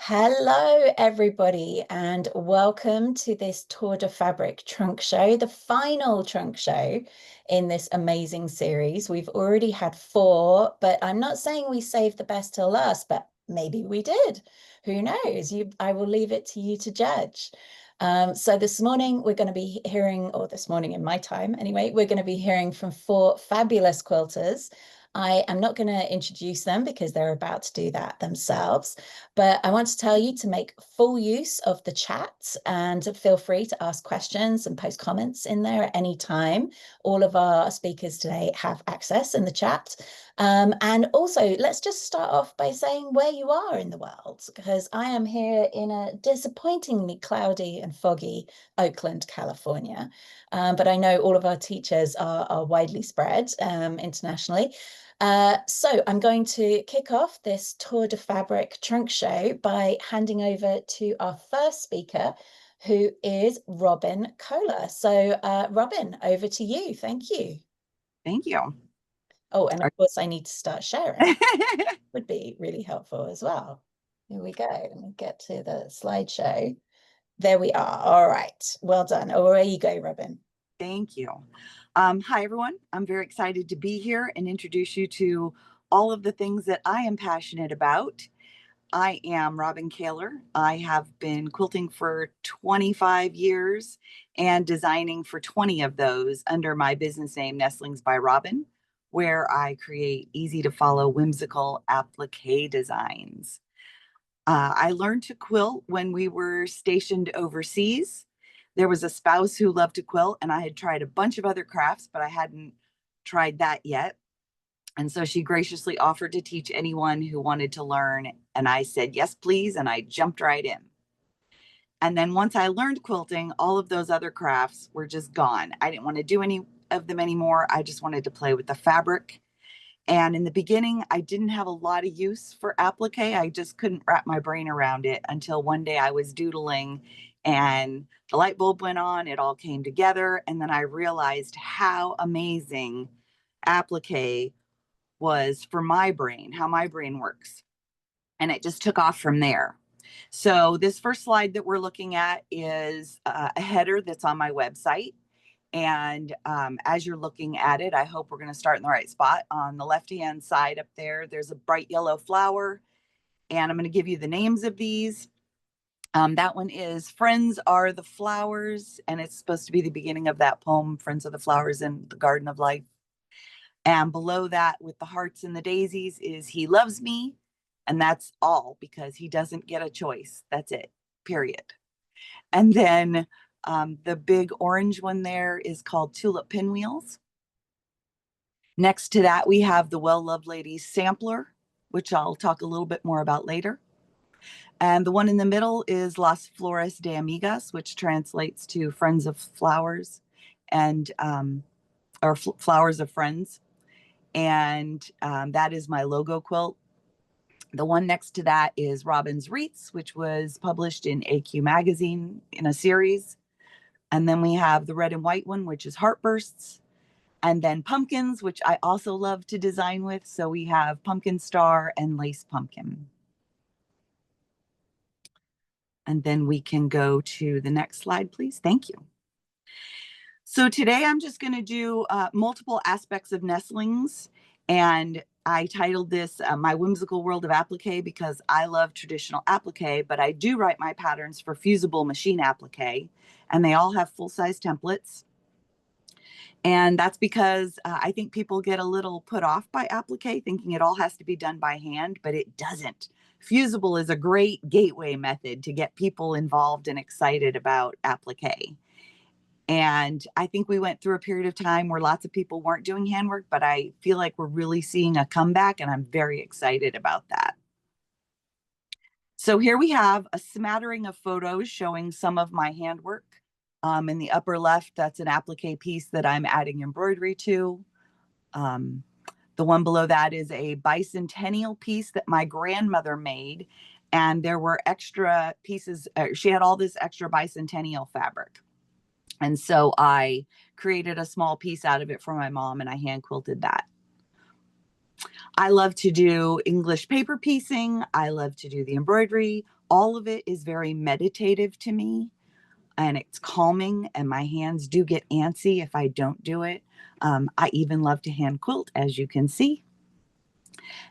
Hello, everybody, and welcome to this Tour de Fabric trunk show, the final trunk show in this amazing series. We've already had four, but I'm not saying we saved the best till last, but maybe we did. Who knows? I will leave it to you to judge. So this morning we're going to be hearing, or this morning in my time anyway, we're going to be hearing from four fabulous quilters. I am not going to introduce them because they're about to do that themselves. But I want to tell you to make full use of the chat and feel free to ask questions and post comments in there at any time. All of our speakers today have access in the chat. And also, let's just start off by saying where you are in the world, because I am here in a disappointingly cloudy and foggy Oakland, California. But I know all of our teachers are widely spread internationally. So I'm going to kick off this Tour de Fabric trunk show by handing over to our first speaker, who is Robin Kohler. So Robin, over to you. Thank you. Thank you. Oh, and of course I need to start sharing. Would be really helpful as well. Here we go. Let me get to the slideshow. There we are. All right. Well done. Away you go, Robin. Thank you. Hi, everyone. I'm very excited to be here and introduce you to all of the things that I am passionate about. I am Robin Kaler. I have been quilting for 25 years and designing for 20 of those under my business name, Nestlings by Robin, where I create easy to follow, whimsical applique designs. I learned to quilt when we were stationed overseas. There was a spouse who loved to quilt, and I had tried a bunch of other crafts, but I hadn't tried that yet. And so she graciously offered to teach anyone who wanted to learn. And I said, yes, please. And I jumped right in. And then once I learned quilting, all of those other crafts were just gone. I didn't want to do any of them anymore. I just wanted to play with the fabric. And in the beginning, I didn't have a lot of use for applique. I just couldn't wrap my brain around it until one day I was doodling and the light bulb went on. It all came together. And then I realized how amazing applique was for my brain, how my brain works. And it just took off from there. So this first slide that we're looking at is a header that's on my website. And as you're looking at it, I hope we're going to start in the right spot. On the left-hand side up there, there's a bright yellow flower. And I'm going to give you the names of these. That one is Friends Are the Flowers. And it's supposed to be the beginning of that poem, Friends Are the Flowers in the Garden of Life. And below that, with the hearts and the daisies, is He Loves Me. And that's all because he doesn't get a choice. That's it, period. And then the big orange one there is called Tulip Pinwheels. Next to that, we have the Well Loved Ladies Sampler, which I'll talk a little bit more about later. And the one in the middle is Las Flores de Amigas, which translates to Friends of Flowers and or Flowers of Friends. And that is my logo quilt. The one next to that is Robin's Wreaths, which was published in AQ magazine in a series. And then we have the red and white one, which is Heartbursts. And then pumpkins, which I also love to design with. So we have Pumpkin Star and Lace Pumpkin. And then we can go to the next slide, please. Thank you. So today I'm just going to do multiple aspects of nestlings. And I titled this My Whimsical World of Applique because I love traditional applique, but I do write my patterns for fusible machine applique, and they all have full-size templates. And that's because I think people get a little put off by applique, thinking it all has to be done by hand, but it doesn't. Fusible is a great gateway method to get people involved and excited about applique. And I think we went through a period of time where lots of people weren't doing handwork, but I feel like we're really seeing a comeback, and I'm very excited about that. So here we have a smattering of photos showing some of my handwork. In the upper left, that's an applique piece that I'm adding embroidery to. The one below that is a bicentennial piece that my grandmother made, and there were extra pieces. She had all this extra bicentennial fabric. And so I created a small piece out of it for my mom, and I hand quilted that. I love to do English paper piecing. I love to do the embroidery. All of it is very meditative to me, and it's calming, and my hands do get antsy if I don't do it. I even love to hand quilt, as you can see.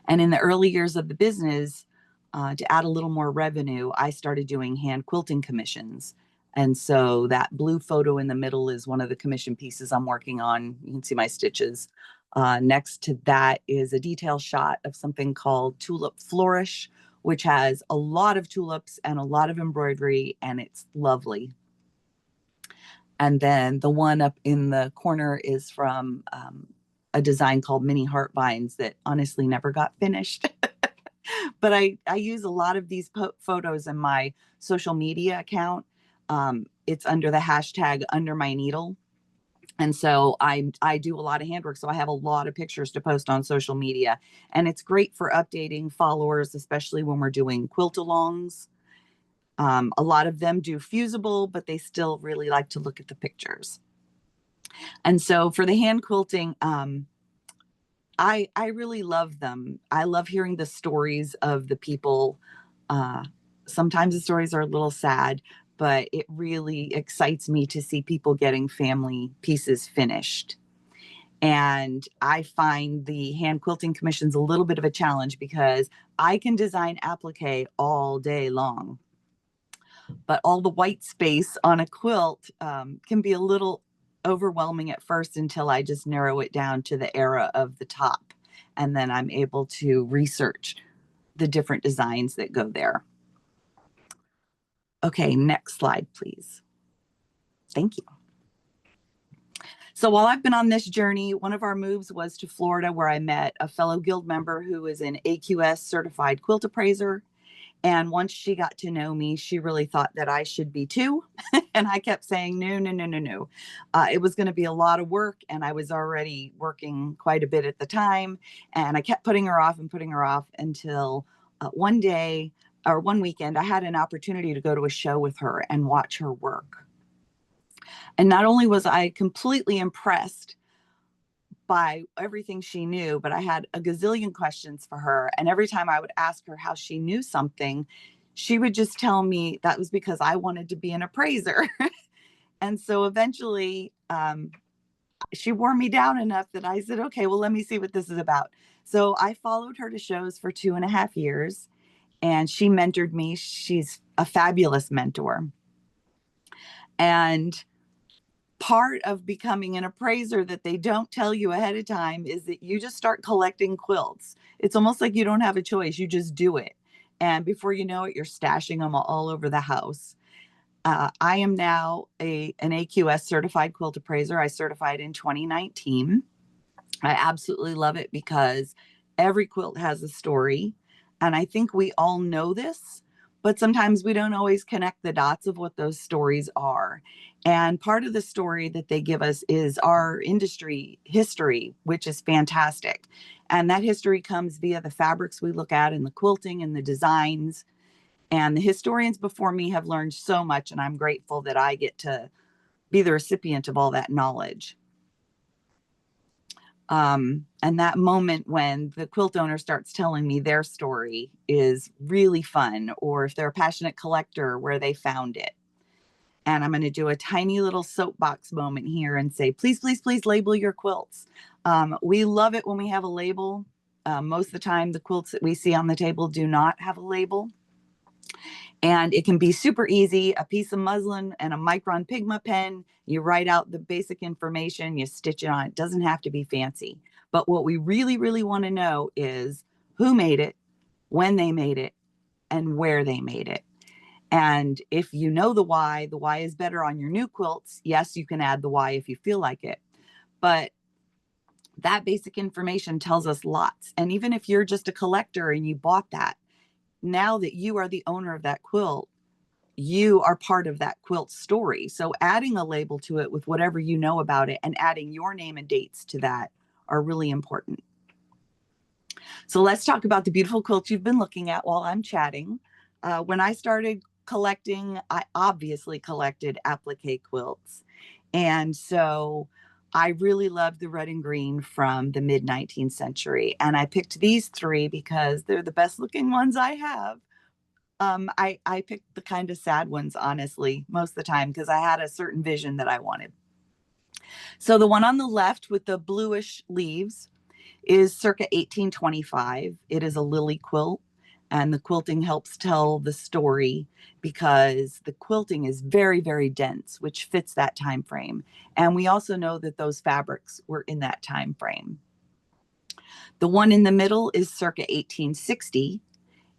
And in the early years of the business, to add a little more revenue, I started doing hand quilting commissions. And so that blue photo in the middle is one of the commission pieces I'm working on. You can see my stitches. Next to that is a detail shot of something called Tulip Flourish, which has a lot of tulips and a lot of embroidery, and it's lovely. And then the one up in the corner is from a design called Mini Heart Vines that honestly never got finished. But I use a lot of these photos in my social media account. It's under the hashtag under my needle. And so I do a lot of handwork. So I have a lot of pictures to post on social media. And it's great for updating followers, especially when we're doing quilt alongs. A lot of them do fusible, but they still really like to look at the pictures. And so for the hand quilting, I really love them. I love hearing the stories of the people. Uh, Sometimes the stories are a little sad, but it really excites me to see people getting family pieces finished. And I find the hand quilting commissions a little bit of a challenge because I can design applique all day long, but all the white space on a quilt can be a little overwhelming at first until I just narrow it down to the era of the top. And then I'm able to research the different designs that go there. Okay, next slide, please. Thank you. So while I've been on this journey, one of our moves was to Florida, where I met a fellow guild member who is an AQS certified quilt appraiser. And once she got to know me, she really thought that I should be too. And I kept saying, no, no, no, no, no. It was going to be a lot of work. And I was already working quite a bit at the time. And I kept putting her off and putting her off until one day or one weekend, I had an opportunity to go to a show with her and watch her work. And not only was I completely impressed by everything she knew, but I had a gazillion questions for her. And every time I would ask her how she knew something, she would just tell me that was because I wanted to be an appraiser. And so eventually, she wore me down enough that I said, okay, well, let me see what this is about. So I followed her to shows for 2.5 years, and she mentored me. She's a fabulous mentor. And part of becoming an appraiser that they don't tell you ahead of time is that you just start collecting quilts. It's almost like you don't have a choice. You just do it. And before you know it, you're stashing them all over the house. I am now an AQS certified quilt appraiser. I certified in 2019. I absolutely love it because every quilt has a story. And I think we all know this, but sometimes we don't always connect the dots of what those stories are. And part of the story that they give us is our industry history, which is fantastic. And that history comes via the fabrics we look at and the quilting and the designs. And the historians before me have learned so much, and I'm grateful that I get to be the recipient of all that knowledge. And that moment when the quilt owner starts telling me their story is really fun, or if they're a passionate collector, where they found it. And I'm going to do a tiny little soapbox moment here and say, please, please, please label your quilts. We love it when we have a label. Most of the time, the quilts that we see on the table do not have a label. And it can be super easy, a piece of muslin and a micron Pigma pen. You write out the basic information, you stitch it on. It doesn't have to be fancy. But what we really, really want to know is who made it, when they made it, and where they made it. And if you know the why is better on your new quilts. Yes, you can add the why if you feel like it. But that basic information tells us lots. And even if you're just a collector and you bought that, now that you are the owner of that quilt, you are part of that quilt story. So adding a label to it with whatever you know about it and adding your name and dates to that are really important. So let's talk about the beautiful quilts you've been looking at while I'm chatting. When I started collecting, I obviously collected applique quilts. And so I really loved the red and green from the mid 19th century. And I picked these three because they're the best looking ones I have. I picked the kind of sad ones, honestly, most of the time because I had a certain vision that I wanted. So the one on the left with the bluish leaves is circa 1825. It is a lily quilt, and the quilting helps tell the story because the quilting is very, very dense, which fits that time frame. And we also know that those fabrics were in that time frame. The one in the middle is circa 1860,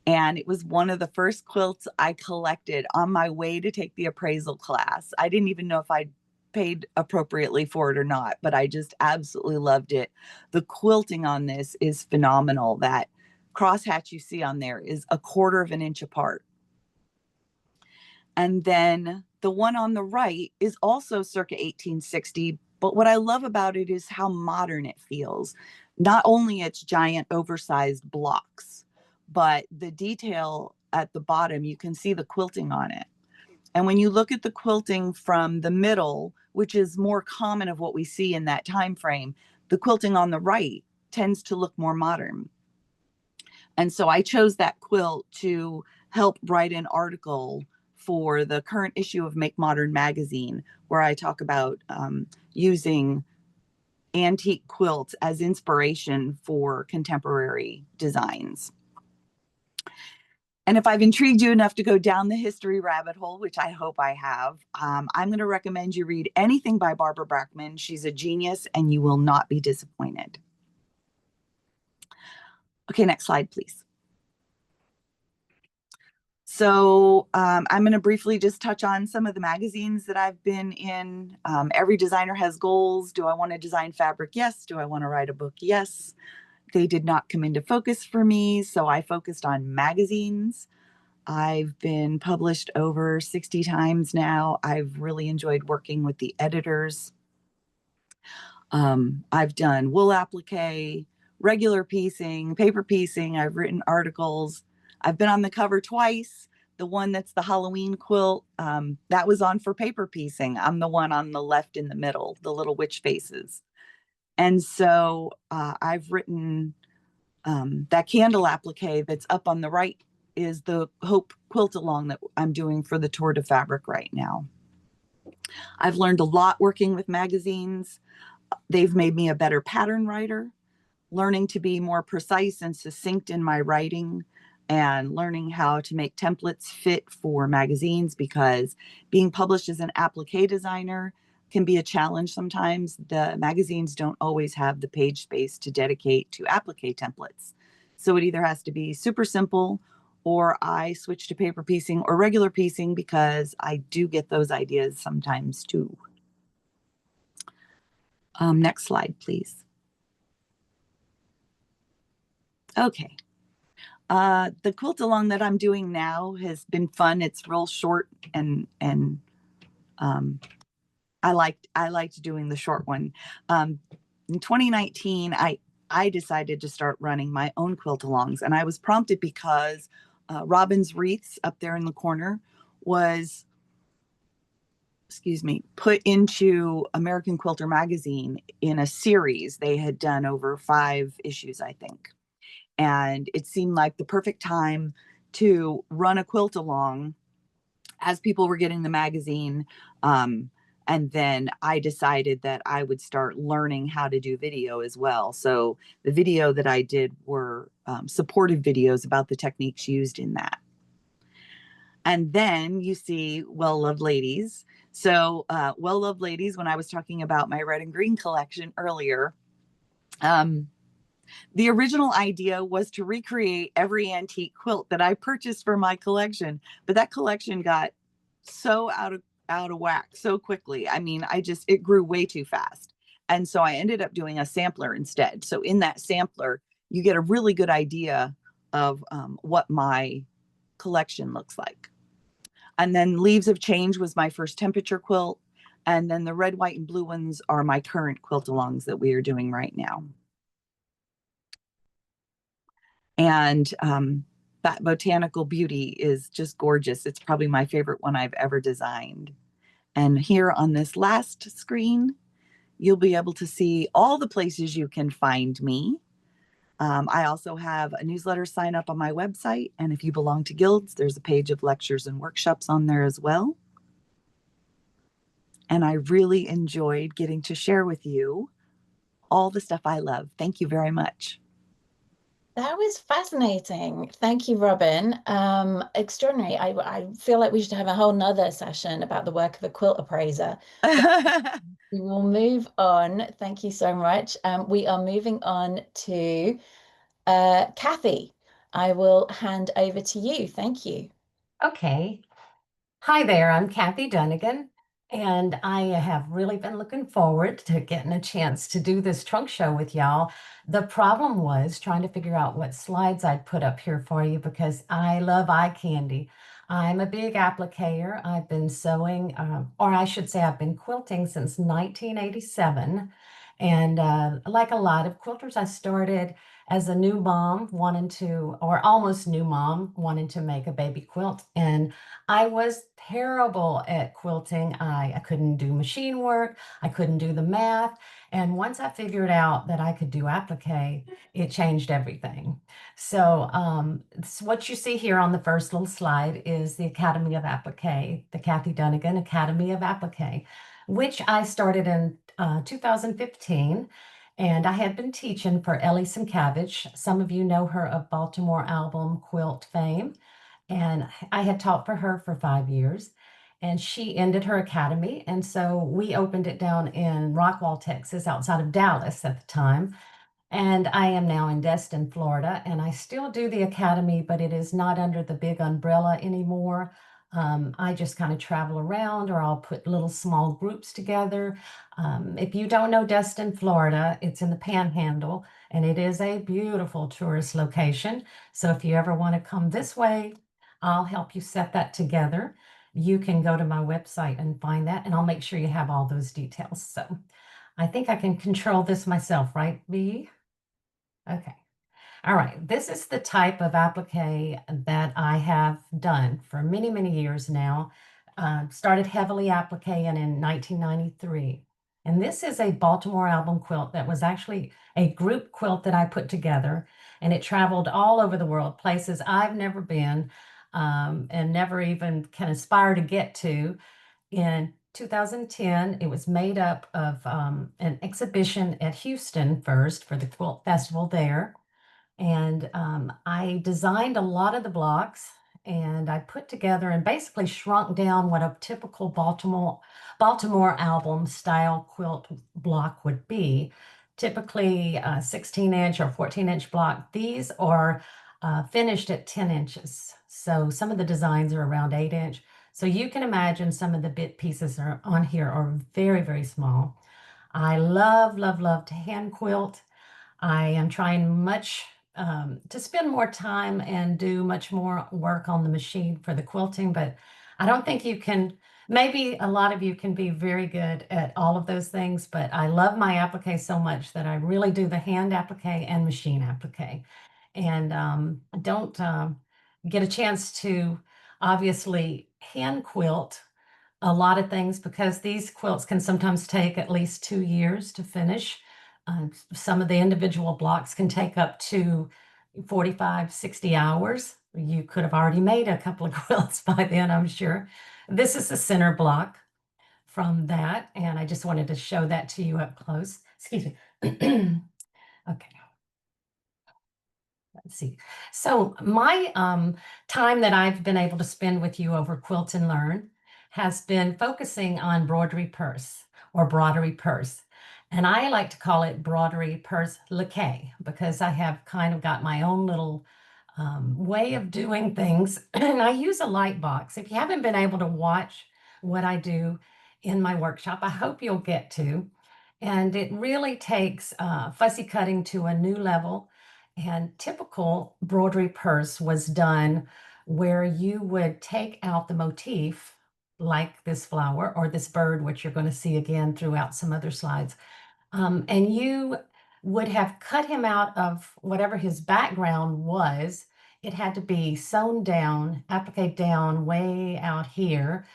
and it was one of the first quilts I collected on my way to take the appraisal class. I didn't even know if I'd paid appropriately for it or not, but I just absolutely loved it. The quilting on this is phenomenal. That crosshatch you see on there is a quarter of an inch apart. And then the one on the right is also circa 1860. But what I love about it is how modern it feels. Not only its giant oversized blocks, but the detail at the bottom, you can see the quilting on it. And when you look at the quilting from the middle, which is more common of what we see in that time frame, the quilting on the right tends to look more modern. And so I chose that quilt to help write an article for the current issue of Make Modern magazine, where I talk about using antique quilts as inspiration for contemporary designs. And if I've intrigued you enough to go down the history rabbit hole, which I hope I have, I'm going to recommend you read anything by Barbara Brackman. She's a genius and you will not be disappointed. Okay, next slide, please. So I'm going to briefly just touch on some of the magazines that I've been in. Every designer has goals. Do I want to design fabric? Yes. Do I want to write a book? Yes. They did not come into focus for me, so I focused on magazines. I've been published over 60 times now. I've really enjoyed working with the editors. I've done wool applique, regular piecing, paper piecing. I've written articles. I've been on the cover twice. The one that's the Halloween quilt, that was on for paper piecing. I'm the one on the left in the middle, the little witch faces. And so I've written that candle applique that's up on the right is the Hope quilt along that I'm doing for the Tour de Fabric right now. I've learned a lot working with magazines. They've made me a better pattern writer, learning to be more precise and succinct in my writing, and learning how to make templates fit for magazines because being published as an applique designer can be a challenge sometimes. The magazines don't always have the page space to dedicate to applique templates. So it either has to be super simple or I switch to paper piecing or regular piecing because I do get those ideas sometimes too. Next slide, please. Okay. The quilt along that I'm doing now has been fun. It's real short and I liked doing the short one. In 2019, I decided to start running my own quilt alongs, and I was prompted because Robin's Wreaths up there in the corner was, excuse me, put into American Quilter magazine in a series they had done over 5 issues, I think. And it seemed like the perfect time to run a quilt along as people were getting the magazine. And then I decided that I would start learning how to do video as well. So the video that I did were supportive videos about the techniques used in that. And then you see Well Loved Ladies. So Well Loved Ladies, when I was talking about my red and green collection earlier, the original idea was to recreate every antique quilt that I purchased for my collection, but that collection got so out of whack so quickly. I mean, it grew way too fast. And so I ended up doing a sampler instead. So in that sampler, you get a really good idea of what my collection looks like. And then Leaves of Change was my first temperature quilt. And then the red, white, and blue ones are my current quilt alongs that we are doing right now. And that Botanical Beauty is just gorgeous. It's probably my favorite one I've ever designed. And here on this last screen, you'll be able to see all the places you can find me. I also have a newsletter sign up on my website. And if you belong to guilds, there's a page of lectures and workshops on there as well. And I really enjoyed getting to share with you all the stuff I love. Thank you very much. That was fascinating. Thank you, Robin. Extraordinary. I feel like we should have a whole nother session about the work of a quilt appraiser. But we will move on. Thank you so much. We are moving on to Kathy. I will hand over to you. Thank you. Okay. Hi there, I'm Kathy Dunnigan, and I have really been looking forward to getting a chance to do this trunk show with y'all. The problem was trying to figure out what slides I'd put up here for you because I love eye candy. I'm a big applicator. I've been sewing, or I should say, I've been quilting since 1987. And like a lot of quilters, I started as a new mom wanting to, or almost new mom wanting to make a baby quilt. And I was terrible at quilting. I couldn't do machine work. I couldn't do the math. And once I figured out that I could do applique, it changed everything. So what you see here on the first little slide is the Academy of Applique, the Kathy Dunnigan Academy of Applique, which I started in 2015. And I had been teaching for Ellie Sienkiewicz. Some of you know her of Baltimore album quilt fame. And I had taught for her for 5 years, and she ended her academy. And so we opened it down in Rockwall, Texas, outside of Dallas at the time. And I am now in Destin, Florida, and I still do the academy, but it is not under the big umbrella anymore. I just kind of travel around, or I'll put little small groups together. If you don't know Destin, Florida, it's in the Panhandle, and it is a beautiful tourist location. So if you ever want to come this way, I'll help you set that together. You can go to my website and find that, and I'll make sure you have all those details. So I think I can control this myself, right, B? Okay. All right. This is the type of applique that I have done for many, many years now. Started heavily appliquing in 1993. And this is a Baltimore album quilt that was actually a group quilt that I put together. And it traveled all over the world, places I've never been and never even can aspire to get to. In 2010, it was made up of an exhibition at Houston first for the Quilt Festival there. And I designed a lot of the blocks and I put together and basically shrunk down what a typical Baltimore album style quilt block would be. Typically 16-inch or 14-inch block. These are finished at 10 inches. So some of the designs are around 8-inch. So you can imagine some of the bit pieces are on here are very, very small. I love, love, love to hand quilt. I am trying much to spend more time and do much more work on the machine for the quilting, but I don't think you can. Maybe a lot of you can be very good at all of those things, but I love my applique so much that I really do the hand applique and machine applique. And don't get a chance to obviously hand quilt a lot of things because these quilts can sometimes take at least 2 years to finish. Some of the individual blocks can take up to 45, 60 hours. You could have already made a couple of quilts by then, I'm sure. This is the center block from that, and I just wanted to show that to you up close. Excuse me. Okay. Let's see. So my time that I've been able to spend with you over Quilt and Learn has been focusing on broderie purse or broderie purse. And I like to call it broderie purse lacquer because I have kind of got my own little way of doing things. And I use a light box. If you haven't been able to watch what I do in my workshop, I hope you'll get to. And it really takes fussy cutting to a new level. And typical broderie purse was done where you would take out the motif, like this flower or this bird, which you're going to see again throughout some other slides. And you would have cut him out of whatever his background was. It had to be sewn down, appliqued down way out here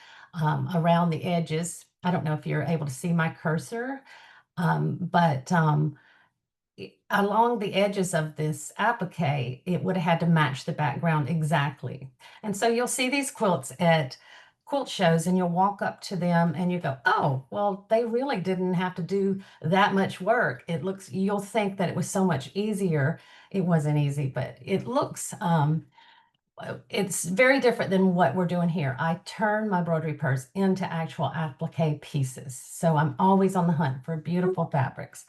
around the edges. I don't know if you're able to see my cursor, but along the edges of this applique, it would have had to match the background exactly. And so you'll see these quilts at quilt shows and you'll walk up to them and you go, oh, well, they really didn't have to do that much work. You'll think that it was so much easier. It wasn't easy, but it's very different than what we're doing here. I turn my broderie purse into actual applique pieces. So I'm always on the hunt for beautiful fabrics.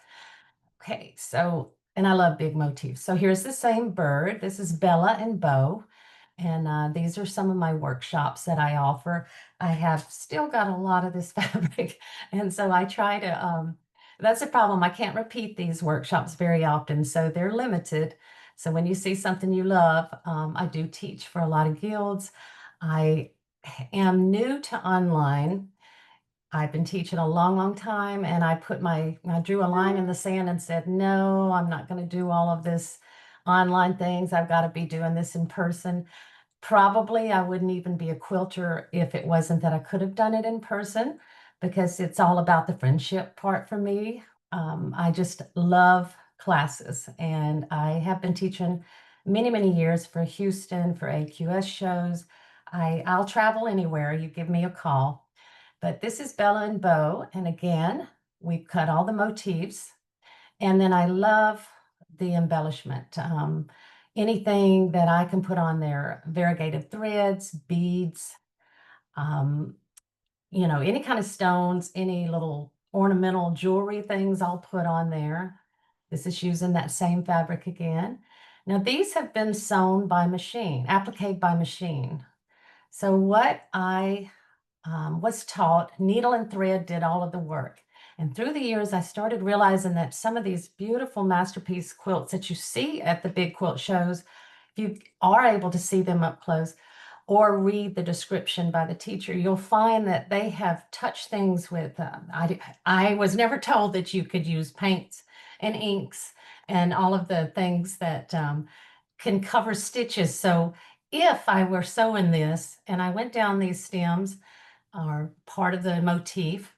Okay, so, and I love big motifs. So here's the same bird. This is Bella and Bo. And these are some of my workshops that I offer. I have still got a lot of this fabric. And so I try to, that's a problem. I can't repeat these workshops very often. So they're limited. So when you see something you love, I do teach for a lot of guilds. I am new to online. I've been teaching a long, long time, and I drew a line in the sand and said, no, I'm not going to do all of this online things. I've got to be doing this in person. Probably I wouldn't even be a quilter if it wasn't that I could have done it in person, because it's all about the friendship part for me. I just love classes, and I have been teaching many, many years for Houston, for AQS shows. I'll travel anywhere. You give me a call. But this is Bella and Bo. And again, we've cut all the motifs. And then I love the embellishment. Anything that I can put on there, variegated threads, beads, um, any kind of stones, any little ornamental jewelry things I'll put on there. This is using that same fabric again. Now these have been sewn by machine, appliqued by machine. So what I was taught, needle and thread did all of the work. And through the years, I started realizing that some of these beautiful masterpiece quilts that you see at the big quilt shows, if you are able to see them up close or read the description by the teacher, you'll find that they have touched things with, I was never told that you could use paints and inks and all of the things that can cover stitches. So if I were sewing this and I went down these stems, or part of the motif,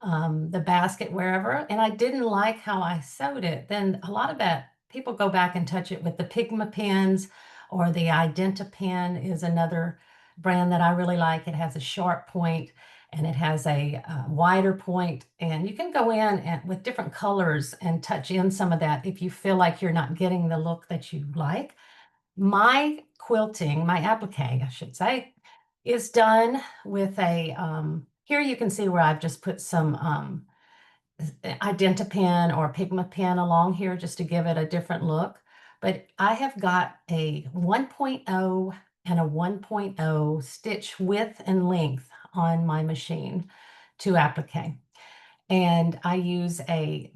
the basket, wherever, and I didn't like how I sewed it, then a lot of that, people go back and touch it with the Pigma pens, or the Identa pen is another brand that I really like. It has a sharp point and it has a wider point, and you can go in and, with different colors, and touch in some of that if you feel like you're not getting the look that you like. My quilting, my applique, I should say, is done with here you can see where I've just put some Identa pen or Pigma pen along here just to give it a different look. But I have got a 1.0 and a 1.0 stitch width and length on my machine to applique. And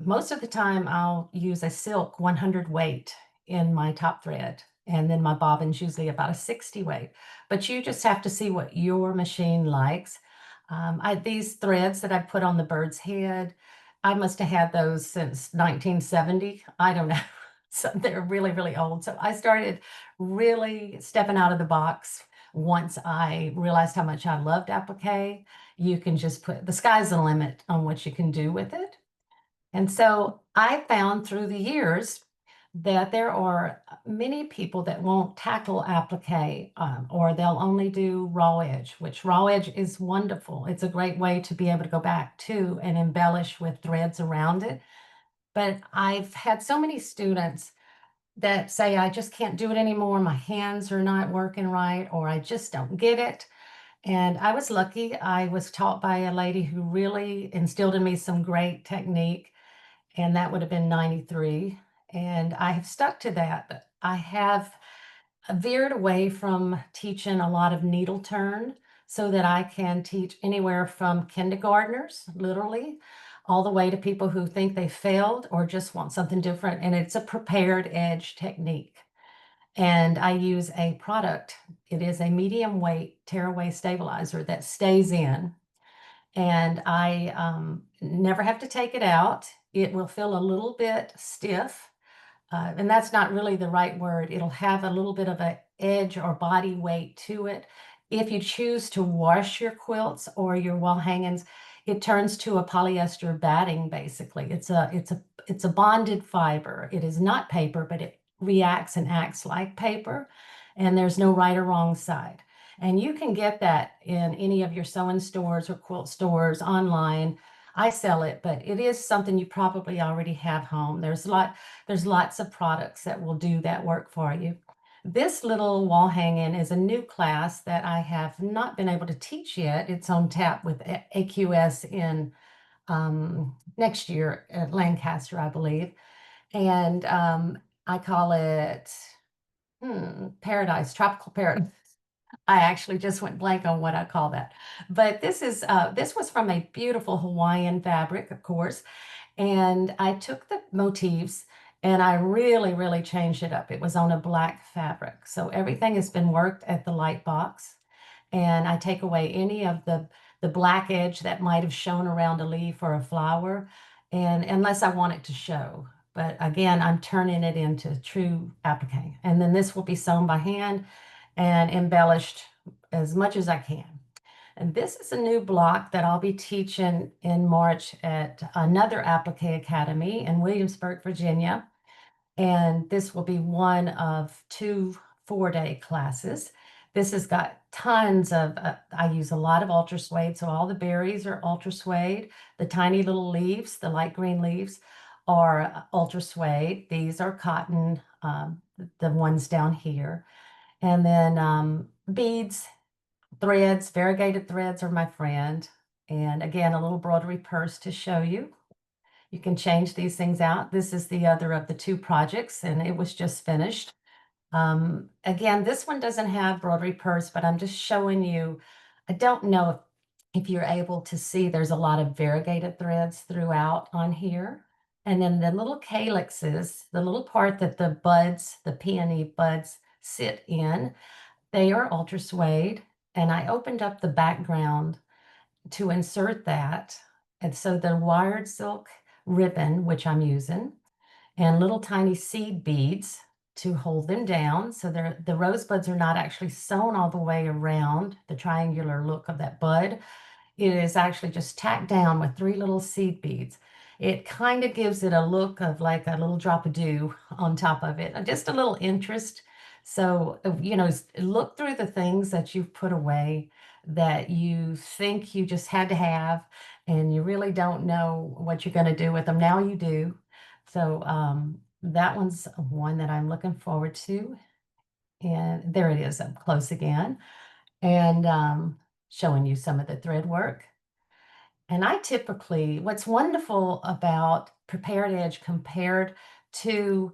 most of the time I'll use a silk 100 weight in my top thread. And then my bobbin's usually about a 60 weight. But you just have to see what your machine likes. These threads that I put on the bird's head, I must have had those since 1970. I don't know. So they're really, really old. So I started really stepping out of the box once I realized how much I loved applique. You can just the sky's the limit on what you can do with it. And so I found through the years that there are many people that won't tackle applique, or they'll only do raw edge, which raw edge is wonderful. It's a great way to be able to go back to and embellish with threads around it. But I've had so many students that say, I just can't do it anymore. My hands are not working right, or I just don't get it. And I was lucky. I was taught by a lady who really instilled in me some great technique, and that would have been 93. And I have stuck to that. I have veered away from teaching a lot of needle turn so that I can teach anywhere from kindergartners, literally, all the way to people who think they failed or just want something different. And it's a prepared edge technique. And I use a product. It is a medium weight tearaway stabilizer that stays in. And I never have to take it out. It will feel a little bit stiff. And that's not really the right word. It'll have a little bit of an edge or body weight to it. If you choose to wash your quilts or your wall hangings, it turns to a polyester batting, basically. It's a it's a bonded fiber. It is not paper, but it reacts and acts like paper, and there's no right or wrong side. And you can get that in any of your sewing stores or quilt stores online. I sell it, but it is something you probably already have home. There's lots of products that will do that work for you. This little wall hanging is a new class that I have not been able to teach yet. It's on tap with AQS in next year at Lancaster, I believe. And I call it Paradise, Tropical Paradise. I actually just went blank on what I call that. But this was from a beautiful Hawaiian fabric, of course. And I took the motifs and I really, really changed it up. It was on a black fabric. So everything has been worked at the light box. And I take away any of the black edge that might have shown around a leaf or a flower, and unless I want it to show. But again, I'm turning it into true applique. And then this will be sewn by hand and embellished as much as I can. And this is a new block that I'll be teaching in March at another applique academy in Williamsburg, Virginia. And this will be one of two 4-day classes. This has got tons of, I use a lot of ultra suede. So all the berries are ultra suede. The tiny little leaves, the light green leaves, are ultra suede. These are cotton, the ones down here. And then beads, threads, variegated threads are my friend. And again, a little broderie purse to show you. You can change these things out. This is the other of the two projects, and it was just finished. Again, this one doesn't have broderie purse, but I'm just showing you. I don't know if you're able to see, there's a lot of variegated threads throughout on here. And then the little calyxes, the little part that the buds, the peony buds sit in, they are ultra suede. And I opened up the background to insert that. And so the wired silk ribbon, which I'm using, and little tiny seed beads to hold them down. So the rosebuds are not actually sewn all the way around the triangular look of that bud. It is actually just tacked down with 3 little seed beads. It kind of gives it a look of like a little drop of dew on top of it, just a little interest. So, look through the things that you've put away that you think you just had to have, and you really don't know what you're going to do with them. Now you do. So, that one's one that I'm looking forward to. And there it is up close again. And showing you some of the thread work. And what's wonderful about prepared edge compared to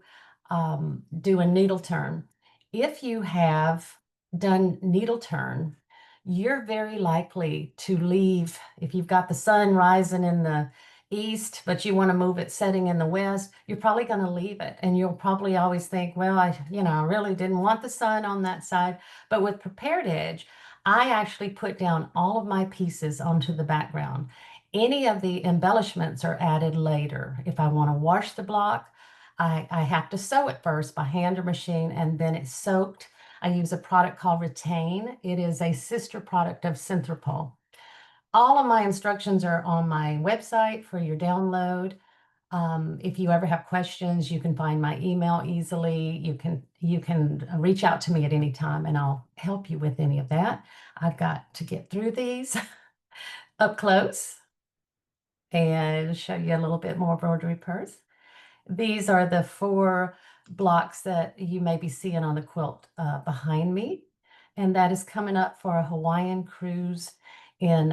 doing needle turn, if you have done needle turn, you're very likely to leave, if you've got the sun rising in the east, but you want to move it setting in the west, you're probably going to leave it. And you'll probably always think, well, I really didn't want the sun on that side. But with prepared edge, I actually put down all of my pieces onto the background. Any of the embellishments are added later. If I want to wash the block, I have to sew it first by hand or machine, and then it's soaked. I use a product called Retain. It is a sister product of Synthropol. All of my instructions are on my website for your download. If you ever have questions, you can find my email easily. You can reach out to me at any time, and I'll help you with any of that. I've got to get through these up close and show you a little bit more broderie purse. These are the 4 blocks that you may be seeing on the quilt behind me. And that is coming up for a Hawaiian cruise in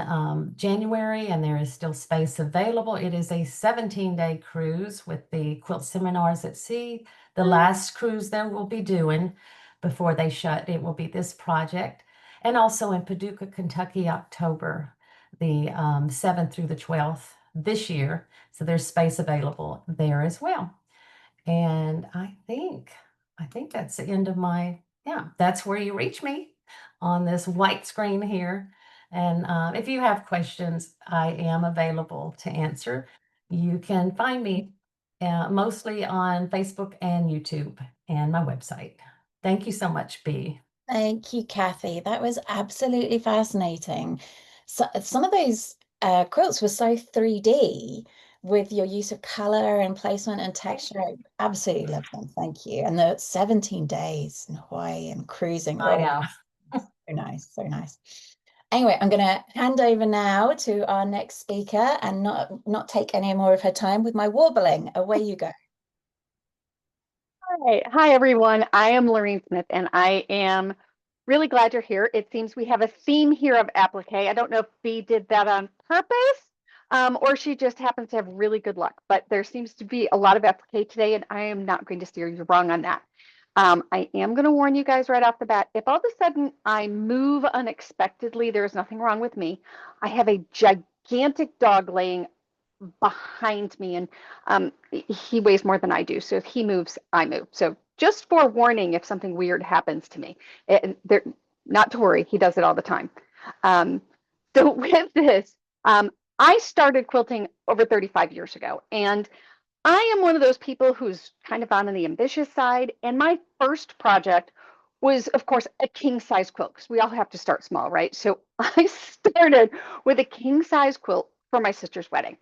January, and there is still space available. It is a 17-day cruise with the quilt seminars at sea. The last cruise they will be doing before they shut, it will be this project. And also in Paducah, Kentucky, October, the 7th through the 12th this year. So there's space available there as well. And I think that's the end of that's where you reach me on this white screen here. And if you have questions, I am available to answer. You can find me mostly on Facebook and YouTube and my website. Thank you so much, B. Thank you, Kathy. That was absolutely fascinating. So some of those quilts were so 3D. with your use of color and placement and texture. I absolutely love them. Thank you. And the 17 days in Hawaii and cruising. I Oh, know. so nice, so nice. Anyway, I'm going to hand over now to our next speaker and not take any more of her time with my warbling. Away you go. Hi everyone. I am Lorraine Smith, and I am really glad you're here. It seems we have a theme here of applique. I don't know if Bee did that on purpose, or she just happens to have really good luck. But there seems to be a lot of applique today, and I am not going to steer you wrong on that. I am going to warn you guys right off the bat. If all of a sudden I move unexpectedly, there's nothing wrong with me. I have a gigantic dog laying behind me, and he weighs more than I do. So if he moves, I move. So just forewarning if something weird happens to me. There, not to worry, he does it all the time. Um, so with this, I started quilting over 35 years ago, and I am one of those people who's kind of on the ambitious side. And my first project was, of course, a king size quilt, because we all have to start small, right? So I started with a king size quilt for my sister's wedding.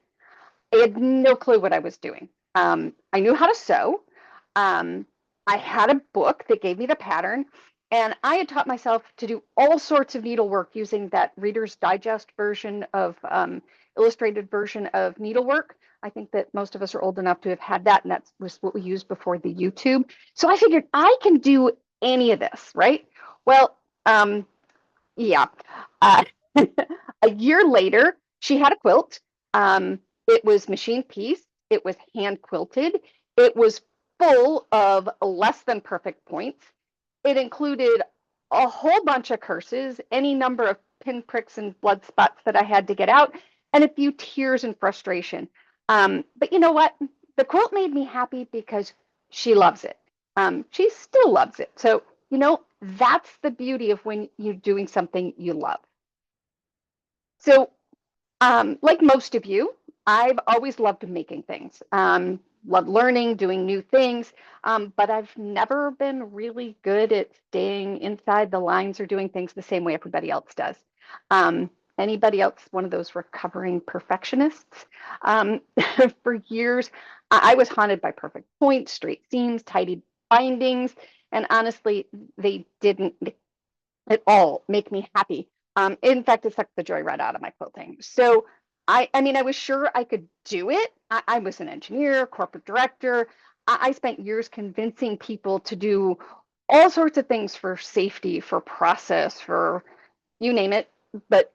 I had no clue what I was doing. I knew how to sew. Um, I had a book that gave me the pattern, and I had taught myself to do all sorts of needlework using that Reader's Digest version of illustrated version of needlework. I think that most of us are old enough to have had that, and that was what we used before the YouTube. So I figured I can do any of this, right? Well, yeah. Uh, a year later, she had a quilt. It was machine piece. It was hand quilted. It was full of less than perfect points. It included a whole bunch of curses, any number of pinpricks and blood spots that I had to get out, and a few tears and frustration. But you know what? The quilt made me happy because she loves it. She still loves it. So, that's the beauty of when you're doing something you love. So, like most of you, I've always loved making things, loved learning, doing new things, but I've never been really good at staying inside the lines or doing things the same way everybody else does. Um, Anybody else one of those recovering perfectionists? Um, for years, I was haunted by perfect points, straight seams, tidy bindings, and honestly, they didn't at all make me happy. In fact, it sucked the joy right out of my quilting. So I mean, I was sure I could do it. I was an engineer, corporate director. I spent years convincing people to do all sorts of things for safety, for process, for you name it. But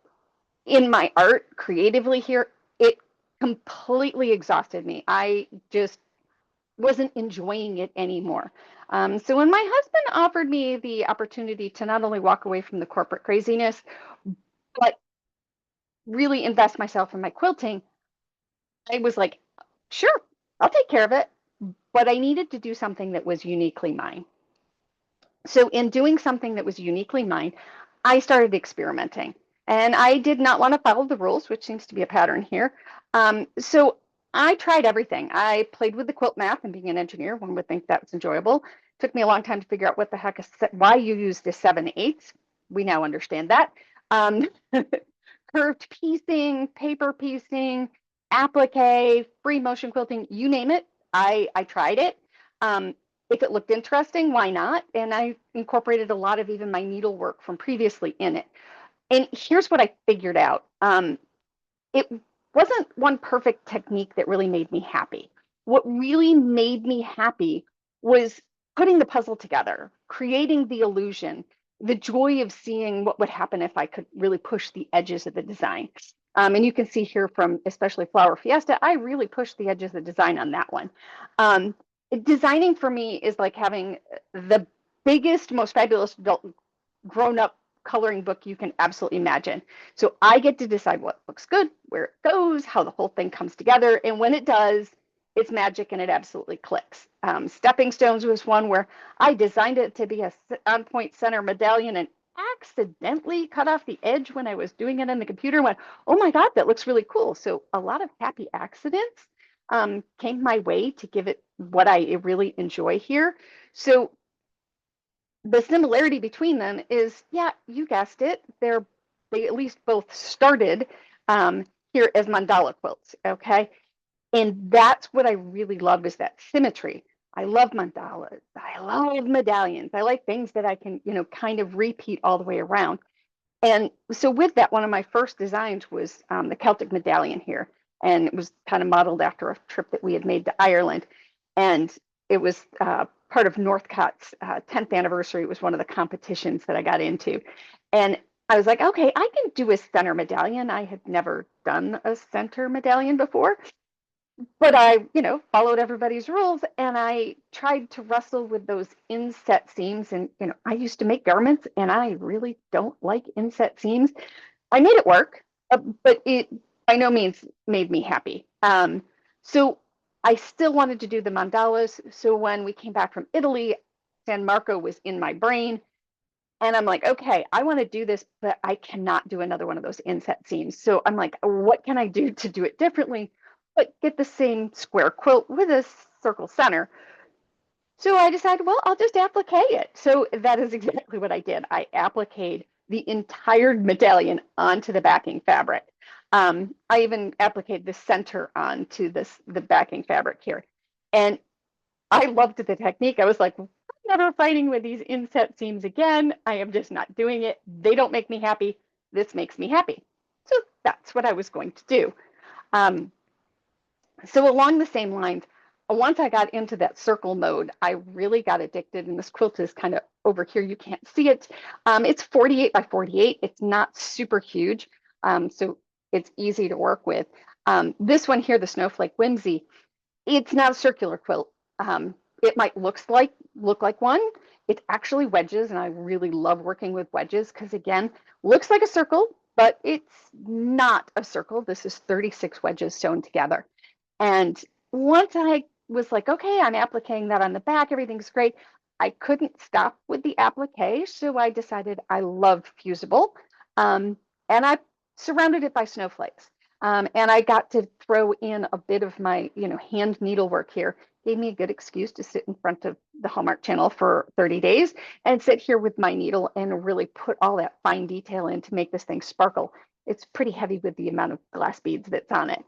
in my art, creatively here, it completely exhausted me. I just wasn't enjoying it anymore. So when my husband offered me the opportunity to not only walk away from the corporate craziness, but really invest myself in my quilting, I was like, sure, I'll take care of it. But I needed to do something that was uniquely mine. So in doing something that was uniquely mine, I started experimenting. And I did not want to follow the rules, which seems to be a pattern here. So I tried everything. I played with the quilt math, and being an engineer, one would think that was enjoyable. It took me a long time to figure out what the heck is why you use the 7/8. We now understand that. Um, Curved piecing, paper piecing, applique, free motion quilting, you name it. I tried it. If it looked interesting, why not? And I incorporated a lot of even my needlework from previously in it. And here's what I figured out. It wasn't one perfect technique that really made me happy. What really made me happy was putting the puzzle together, creating the illusion, the joy of seeing what would happen if I could really push the edges of the design. And you can see here from especially Flower Fiesta, I really pushed the edges of the design on that one. Um, Designing for me is like having the biggest, most fabulous adult grown up coloring book you can absolutely imagine. So I get to decide what looks good, where it goes, how the whole thing comes together. And when it does, it's magic and it absolutely clicks. Stepping Stones was one where I designed it to be a on point center medallion and accidentally cut off the edge when I was doing it in the computer and went, oh my God, that looks really cool. So a lot of happy accidents came my way to give it what I really enjoy here. So the similarity between them is, yeah, you guessed it. They at least both started here as mandala quilts. Okay, And that's what I really love, is that symmetry. I love mandalas. I love medallions. I like things that I can, kind of repeat all the way around. And so with that, one of my first designs was the Celtic medallion here. And it was kind of modeled after a trip that we had made to Ireland. And it was part of Northcott's 10th anniversary. It was one of the competitions that I got into. And I was like, okay, I can do a center medallion. I had never done a center medallion before, but I, followed everybody's rules, and I tried to wrestle with those inset seams. And, I used to make garments, and I really don't like inset seams. I made it work, but it by no means made me happy. So I still wanted to do the mandalas. So when we came back from Italy, San Marco was in my brain. And I'm like, okay, I want to do this, but I cannot do another one of those inset seams. So I'm like, what can I do to do it differently, but get the same square quilt with a circle center? So I decided, well, I'll just applique it. So that is exactly what I did. I appliqued the entire medallion onto the backing fabric. I even appliqued the center onto the backing fabric here. And I loved the technique. I was like, I'm never fighting with these inset seams again. I am just not doing it. They don't make me happy. This makes me happy. So that's what I was going to do. Um, so along the same lines, once I got into that circle mode, I really got addicted. And this quilt is kind of over here. You can't see it. It's 48 by 48. It's not super huge. So it's easy to work with. This one here, the Snowflake Whimsy, it's not a circular quilt. It might look like one. It's actually wedges, and I really love working with wedges because, again, looks like a circle, but it's not a circle. This is 36 wedges sewn together. And once I was like, okay, I'm appliquing that on the back, everything's great, I couldn't stop with the applique, so I decided I love fusible, and I surrounded it by snowflakes. And I got to throw in a bit of my, hand needlework here. Gave me a good excuse to sit in front of the Hallmark Channel for 30 days and sit here with my needle and really put all that fine detail in to make this thing sparkle. It's pretty heavy with the amount of glass beads that's on it.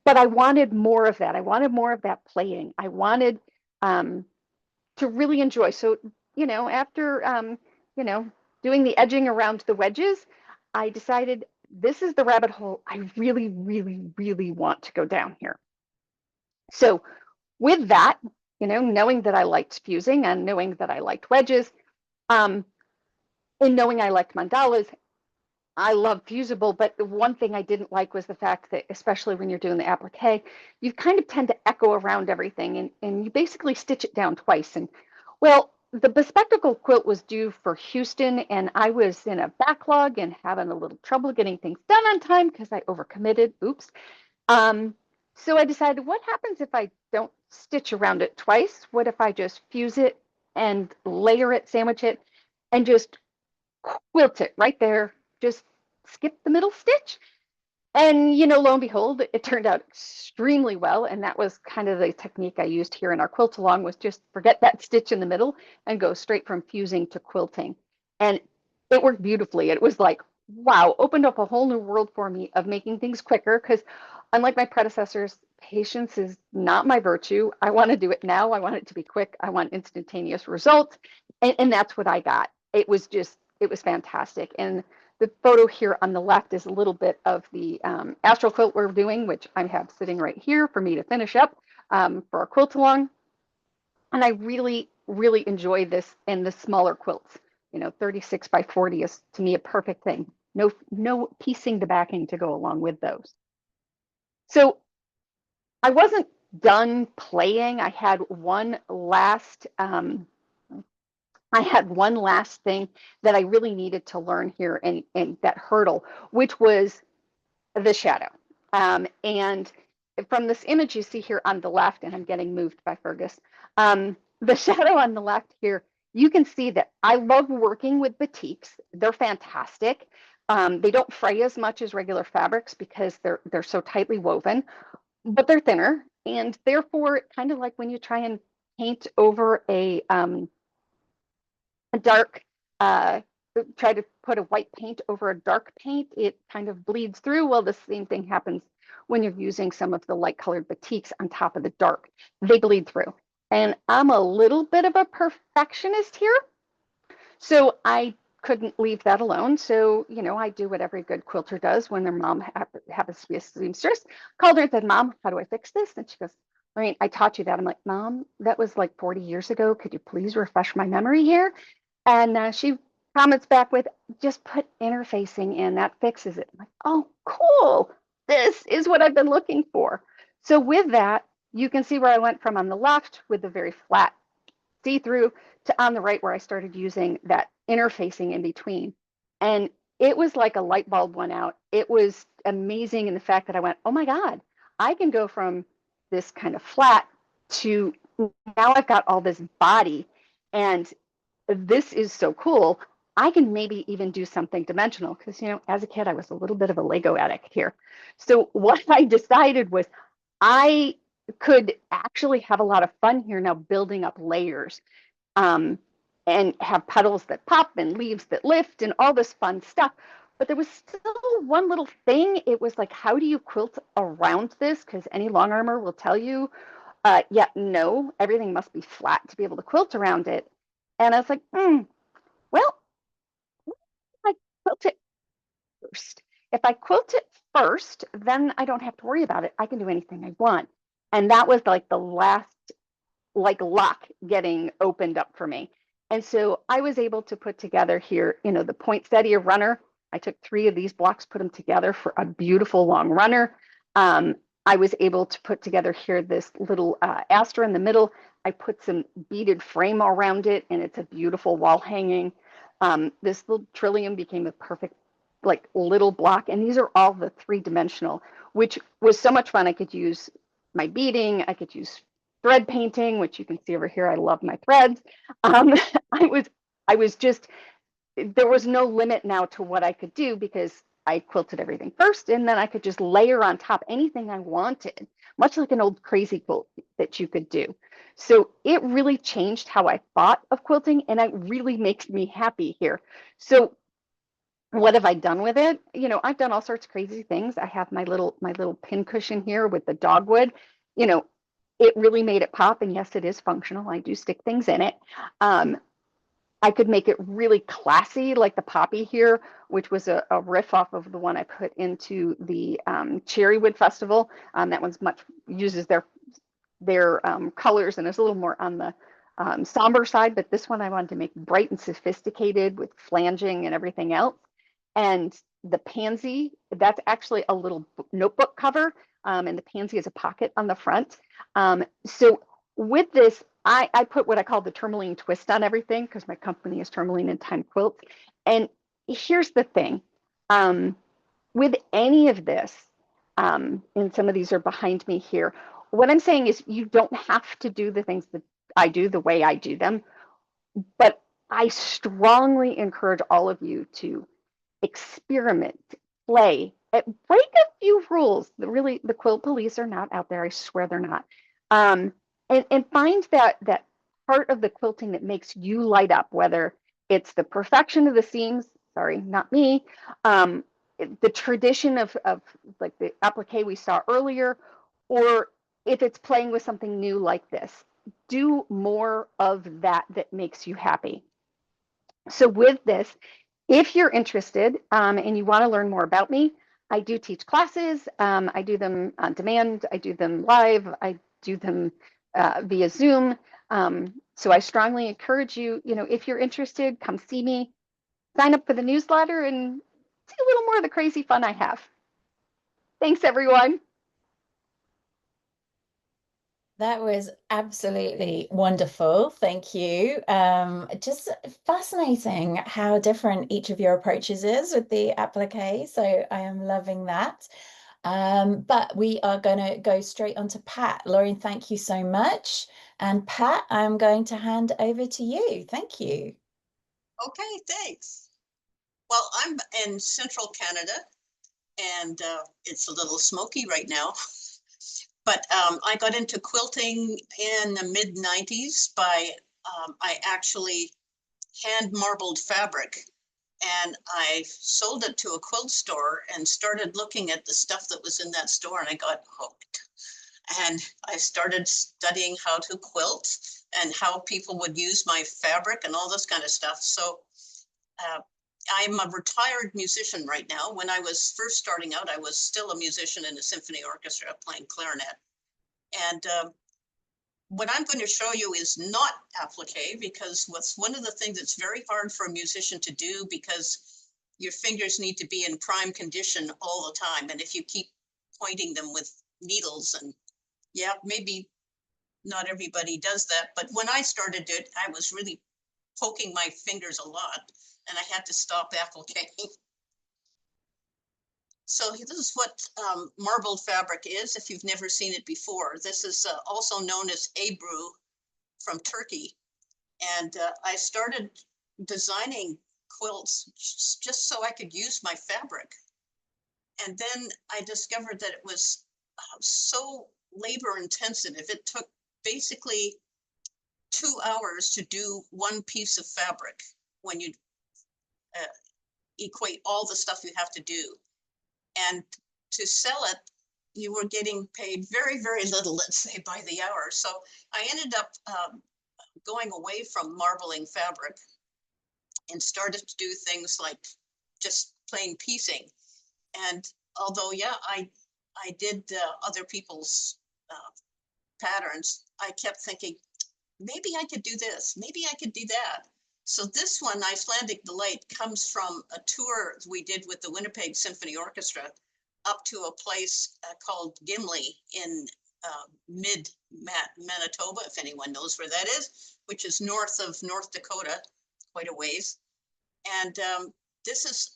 But I wanted more of that. I wanted more of that playing. I wanted to really enjoy. So, after, doing the edging around the wedges, I decided this is the rabbit hole I really, really, really want to go down here. So with that, knowing that I liked fusing and knowing that I liked wedges, and knowing I liked mandalas, I love fusible, but the one thing I didn't like was the fact that, especially when you're doing the applique, you kind of tend to echo around everything, and you basically stitch it down twice. And well, the bespectacle quilt was due for Houston, and I was in a backlog and having a little trouble getting things done on time because I overcommitted. Oops. So I decided, what happens if I don't stitch around it twice? What if I just fuse it and layer it, sandwich it, and just quilt it right there? Just skip the middle stitch. And, lo and behold, it turned out extremely well. And that was kind of the technique I used here in our quilt along, was just forget that stitch in the middle and go straight from fusing to quilting. And it worked beautifully. It was like, wow, opened up a whole new world for me of making things quicker. Because unlike my predecessors, patience is not my virtue. I want to do it now. I want it to be quick. I want instantaneous results. And that's what I got. It was fantastic. And the photo here on the left is a little bit of the astral quilt we're doing, which I have sitting right here for me to finish up for our quilt along. And I really, really enjoy this in the smaller quilts. 36 by 40 is to me a perfect thing. No piecing the backing to go along with those. So I wasn't done playing. I had one last thing that I really needed to learn here, and that hurdle, which was the shadow. And from this image you see here on the left, and I'm getting moved by Fergus, the shadow on the left here, you can see that I love working with batiks. They're fantastic. They don't fray as much as regular fabrics because they're so tightly woven, but they're thinner, and therefore, kind of like when you try and paint over a dark, try to put a white paint over a dark paint, it kind of bleeds through. Well, the same thing happens when you're using some of the light colored batiks on top of the dark. They bleed through. And I'm a little bit of a perfectionist here. So I couldn't leave that alone. So, you know, I do what every good quilter does when their mom happens to be a seamstress. Called her and said, Mom, how do I fix this? And she goes, Lorraine, I taught you that. I'm like, Mom, that was like 40 years ago. Could you please refresh my memory here? And she comments back with, just put interfacing in, that fixes it. I'm like, oh, cool. This is what I've been looking for. So with that, you can see where I went from on the left with the very flat see-through to on the right where I started using that interfacing in between. And it was like a light bulb went out. It was amazing in the fact that I went, oh my God, I can go from this kind of flat to now I've got all this body. And this is so cool. I can maybe even do something dimensional because, you know, as a kid, I was a little bit of a Lego addict here. So what I decided was I could actually have a lot of fun here now building up layers, um, and have petals that pop and leaves that lift and all this fun stuff. But there was still one little thing. It was like, how do you quilt around this? Because any long armor will tell you, yeah, no, everything must be flat to be able to quilt around it. And I was like, well, I quilt it first. If I quilt it first, then I don't have to worry about it. I can do anything I want. And that was like the last like lock getting opened up for me. And so I was able to put together here, you know, the poinsettia runner. I took 3 of these blocks, put them together for a beautiful long runner. I was able to put together here this little aster in the middle. I put some beaded frame around it, and it's a beautiful wall hanging. This little trillium became a perfect like little block, and these are all the 3-dimensional, which was so much fun. I could use my beading, I could use thread painting, which you can see over here. I love my threads. Um, I was just, there was no limit now to what I could do because I quilted everything first, and then I could just layer on top anything I wanted, much like an old crazy quilt that you could do. So it really changed how I thought of quilting, and it really makes me happy here. So what have I done with it? You know, I've done all sorts of crazy things. I have my little pin cushion here with the dogwood. You know, it really made it pop. And yes, it is functional. I do stick things in it. I could make it really classy, like the poppy here, which was a riff off of the one I put into the Cherrywood Festival. That one's much uses their colors and is a little more on the somber side. But this one I wanted to make bright and sophisticated with flanging and everything else. And the pansy, that's actually a little notebook cover, and the pansy is a pocket on the front. So with this, I put what I call the tourmaline twist on everything because my company is Tourmaline and Time Quilts. And here's the thing, with any of this, and some of these are behind me here, what I'm saying is you don't have to do the things that I do the way I do them, but I strongly encourage all of you to experiment, play, break a few rules. Really, the quilt police are not out there. I swear they're not. And find that part of the quilting that makes you light up, whether it's the perfection of the seams. Sorry, not me. The tradition of like the applique we saw earlier, or if it's playing with something new like this. Do more of that makes you happy. So with this, if you're interested and you want to learn more about me, I do teach classes. I do them on demand. I do them live. I do them via Zoom. So I strongly encourage you, you know, if you're interested, come see me, sign up for the newsletter and see a little more of the crazy fun I have. Thanks, everyone. That was absolutely wonderful. Thank you. Just fascinating how different each of your approaches is with the applique. So I am loving that. But we are going to go straight on to Pat. Lauren, thank you so much. And Pat, I'm going to hand over to you. Thank you. Okay, thanks. Well, I'm in central Canada and it's a little smoky right now. But I got into quilting in the mid-90s by, I actually hand marbled fabric and I sold it to a quilt store and started looking at the stuff that was in that store, and I got hooked. And I started studying how to quilt and how people would use my fabric and all this kind of stuff. So uh, I'm a retired musician right now. When I was first starting out, I was still a musician in a symphony orchestra playing clarinet. And what I'm going to show you is not applique, because what's one of the things that's very hard for a musician to do, because your fingers need to be in prime condition all the time. And if you keep pointing them with needles, and yeah, maybe not everybody does that, but when I started it, I was really poking my fingers a lot, and I had to stop appliquing. So this is what marbled fabric is, if you've never seen it before. This is also known as Ebru from Turkey. And I started designing quilts just so I could use my fabric. And then I discovered that it was so labor intensive. It took basically 2 hours to do one piece of fabric when you equate all the stuff you have to do. And to sell it, you were getting paid very, very little, let's say, by the hour. So I ended up going away from marbling fabric and started to do things like just plain piecing. And although, yeah, I did other people's patterns, I kept thinking, maybe I could do this, maybe I could do that. So this one, Icelandic Delight, comes from a tour we did with the Winnipeg Symphony Orchestra up to a place called Gimli in Manitoba, if anyone knows where that is, which is north of North Dakota, quite a ways. And this is,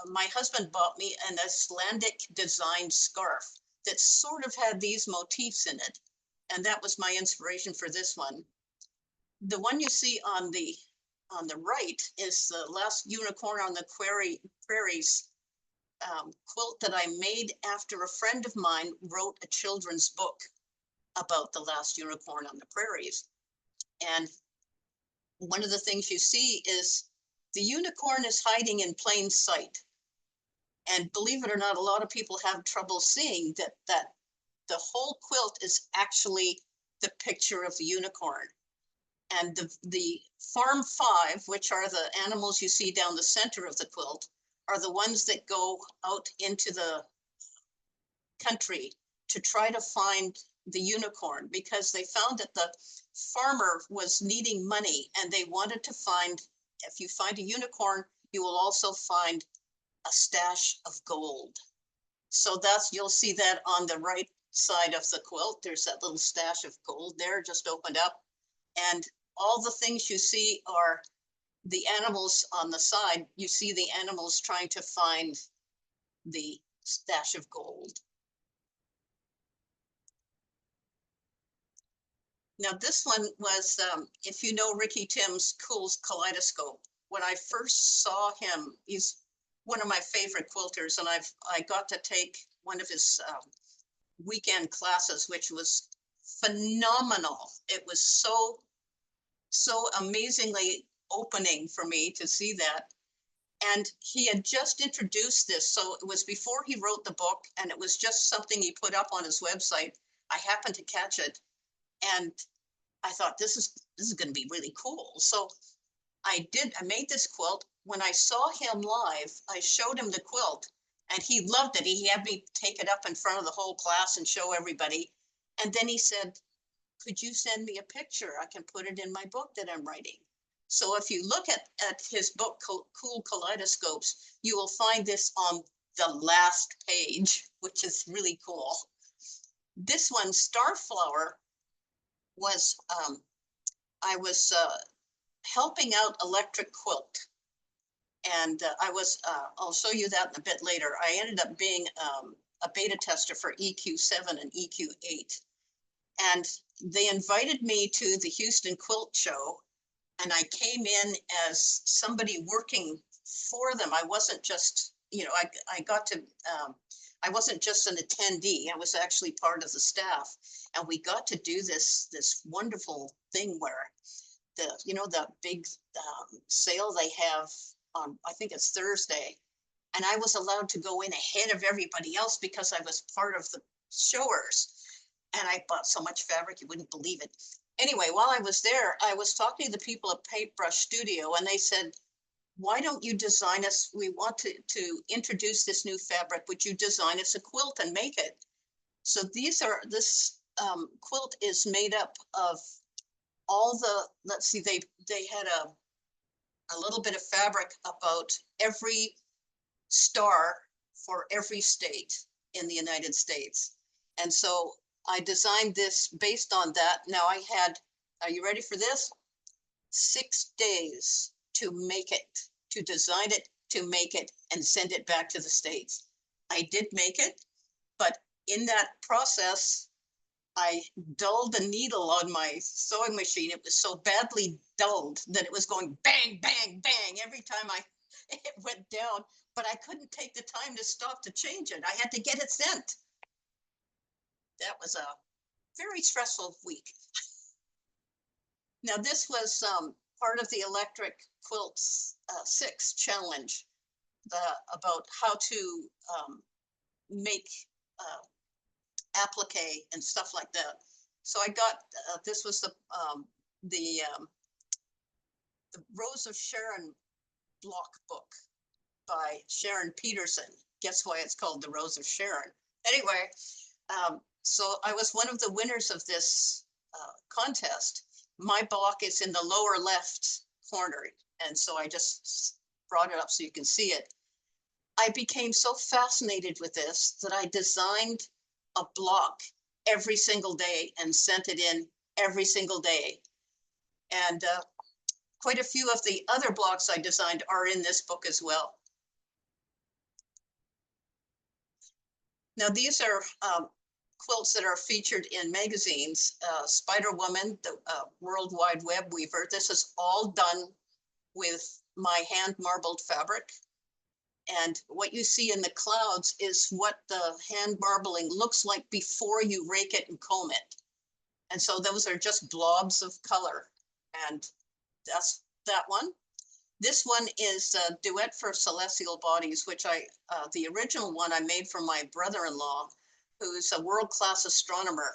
my husband bought me an Icelandic designed scarf that sort of had these motifs in it. And that was my inspiration for this one. The one you see on the right is the Last Unicorn on the Prairies quilt that I made after a friend of mine wrote a children's book about the last unicorn on the prairies. And one of the things you see is the unicorn is hiding in plain sight. And believe it or not, a lot of people have trouble seeing that the whole quilt is actually the picture of the unicorn. And the farm 5, which are the animals you see down the center of the quilt, are the ones that go out into the country to try to find the unicorn, because they found that the farmer was needing money and they wanted to find, if you find a unicorn, you will also find a stash of gold. So you'll see that on the right side of the quilt. There's that little stash of gold there just opened up. And all the things you see are the animals on the side. You see the animals trying to find the stash of gold. Now this one was, if you know Ricky Tim's Cool's Kaleidoscope, when I first saw him, he's one of my favorite quilters, and I got to take one of his weekend classes, which was phenomenal. It was so amazingly opening for me to see that. And he had just introduced this, so it was before he wrote the book, and it was just something he put up on his website. I happened to catch it, and I thought this is going to be really cool. So I made this quilt. When I saw him live, I showed him the quilt, and he loved it. He had me take it up in front of the whole class and show everybody. And then he said, could you send me a picture? I can put it in my book that I'm writing. So if you look at his book, Cool Kaleidoscopes, you will find this on the last page, which is really cool. This one, Starflower, was, I was helping out Electric Quilt. And I'll show you that in a bit later. I ended up being a beta tester for EQ7 and EQ8. And they invited me to the Houston Quilt Show, and I came in as somebody working for them. I wasn't just, I wasn't just an attendee. I was actually part of the staff, and we got to do this wonderful thing where the big sale they have I think it's Thursday. And I was allowed to go in ahead of everybody else because I was part of the showers. And I bought so much fabric, you wouldn't believe it. Anyway, while I was there, I was talking to the people at Paintbrush Studio, and they said, why don't you design us? We want to introduce this new fabric. Would you design us a quilt and make it? So this quilt is made up of all the, let's see, they had a little bit of fabric about every star for every state in the United States. And so I designed this based on that. Now are you ready for this? 6 days to make it, to design it, to make it, and send it back to the States. I did make it, but in that process, I dulled the needle on my sewing machine. It was so badly dulled that it was going bang, bang, bang every time it went down, but I couldn't take the time to stop to change it. I had to get it sent. That was a very stressful week. Now this was part of the Electric Quilts 6 challenge, about how to make applique and stuff like that. So I got this was the Rose of Sharon block book by Sharon Peterson. Guess why it's called the Rose of Sharon? Anyway, so I was one of the winners of this contest. My block is in the lower left corner, and so I just brought it up so you can see it. I became so fascinated with this that I designed a block every single day and sent it in every single day. And quite a few of the other blocks I designed are in this book as well. Now these are quilts that are featured in magazines. Spider Woman, the World Wide Web Weaver. This is all done with my hand marbled fabric. And what you see in the clouds is what the hand marbling looks like before you rake it and comb it. And so those are just blobs of color. And that's that one. This one is a Duet for Celestial Bodies, which the original one I made for my brother-in-law, who's a world-class astronomer,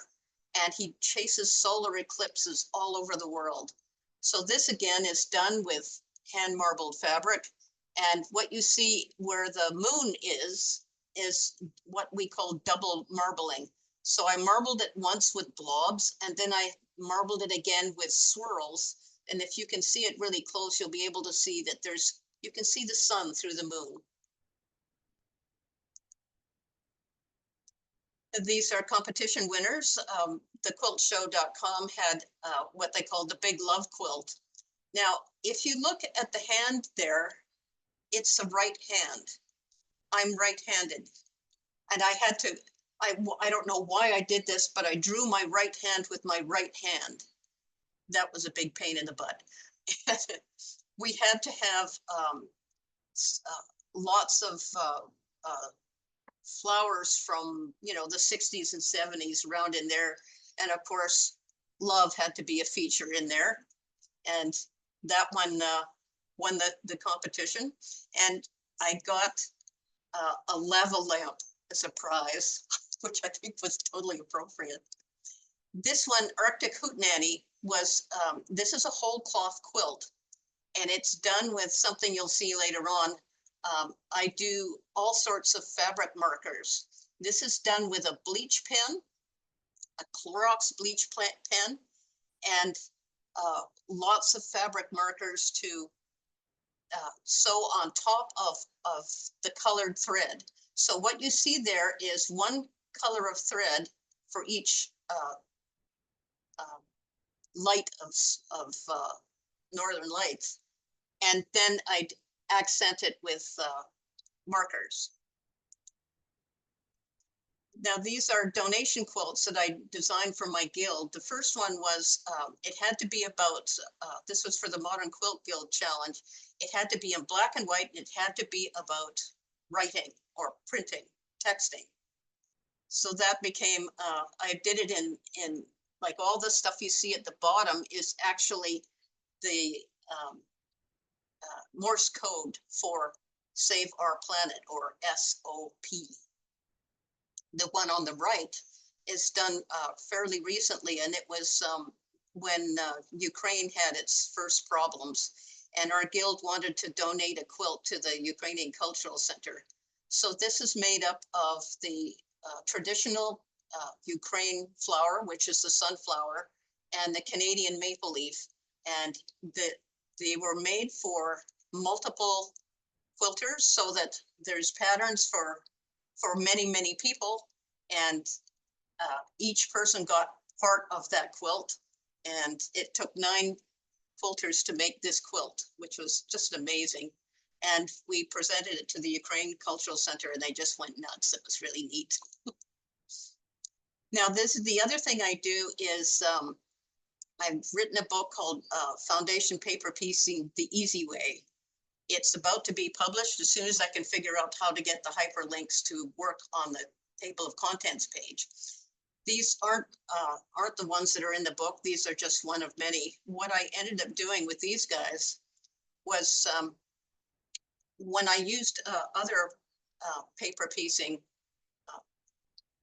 and he chases solar eclipses all over the world. So this again is done with hand marbled fabric. And what you see where the moon is what we call double marbling. So I marbled it once with blobs, and then I marbled it again with swirls. And if you can see it really close, you'll be able to see that you can see the sun through the moon. These are competition winners. TheQuiltShow.com had what they called the Big Love Quilt. Now, if you look at the hand there, it's the right hand. I'm right-handed. And I had to, I don't know why I did this, but I drew my right hand with my right hand. That was a big pain in the butt. We had to have lots of flowers from, the 60s and 70s around in there. And of course, love had to be a feature in there. And that one won the competition. And I got a lava lamp as a prize, which I think was totally appropriate. This one, Arctic Hootenanny, was, this is a whole cloth quilt, and it's done with something you'll see later on. I do all sorts of fabric markers. This is done with a bleach pen, a Clorox bleach pen, and lots of fabric markers to sew on top of the colored thread. So what you see there is one color of thread for each light of Northern Lights. And then I'd accent it with markers. Now these are donation quilts that I designed for my guild. The first one was, it had to be about, this was for the Modern Quilt Guild Challenge. It had to be in black and white, and it had to be about writing or printing, texting. So that became, I did it in like all the stuff you see at the bottom is actually the Morse code for Save Our Planet, or SOP. The one on the right is done fairly recently, and it was when Ukraine had its first problems, and our guild wanted to donate a quilt to the Ukrainian Cultural Center. So this is made up of the traditional Ukraine flower, which is the sunflower, and the Canadian maple leaf. And they were made for multiple quilters so that there's patterns for many people, and each person got part of that quilt, and it took 9 quilters to make this quilt, which was just amazing. And we presented it to the Ukraine Cultural Center, and they just went nuts. It was really neat. Now, this is the other thing I do is I've written a book called Foundation Paper Piecing the Easy Way. It's about to be published as soon as I can figure out how to get the hyperlinks to work on the table of contents page. These aren't the ones that are in the book. These are just one of many. What I ended up doing with these guys was when I used other paper piecing,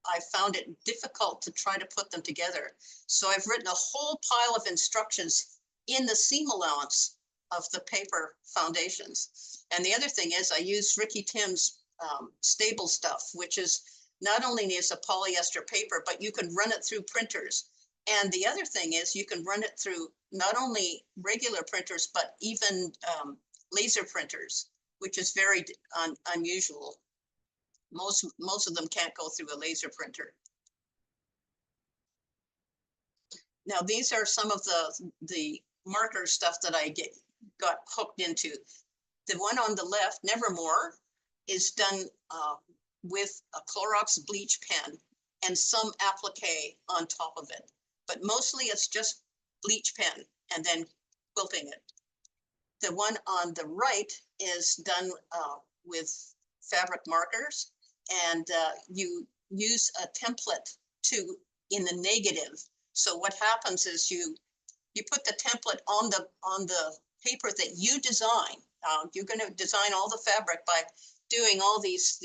I found it difficult to try to put them together. So I've written a whole pile of instructions in the seam allowance of the paper foundations. And the other thing is I use Ricky Tim's stable stuff, which is not only is a polyester paper, but you can run it through printers. And the other thing is you can run it through not only regular printers, but even laser printers, which is very unusual. Most of them can't go through a laser printer. Now, these are some of the marker stuff that I got hooked into. The one on the left, Nevermore, is done with a Clorox bleach pen and some applique on top of it. But mostly it's just bleach pen and then quilting it. The one on the right is done with fabric markers, and you use a template in the negative. So what happens is you put the template on the paper that you design. You're going to design all the fabric by doing all these